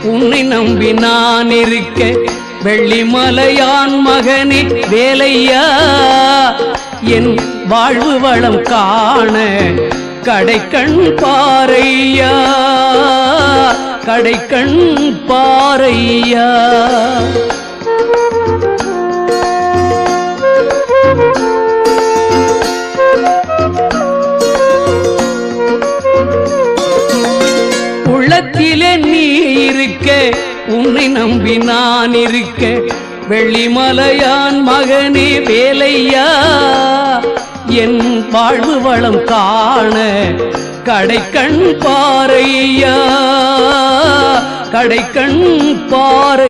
உன்னை நம்பி நான் இருக்க வெள்ளிமலையான் மகனே வேலையா என் வாழ்வு வளம் காண கடைக்கண் பாரையா கடைக்கண் பாரையா உள்ளத்திலே நீ இருக்க உன்னை நம்பி நான் இருக்க வெள்ளிமலையான் மகனே வேலையா என் வாழ்வு வளம் காண கடைக்கண் பாரையா கடைக்கண் பாரை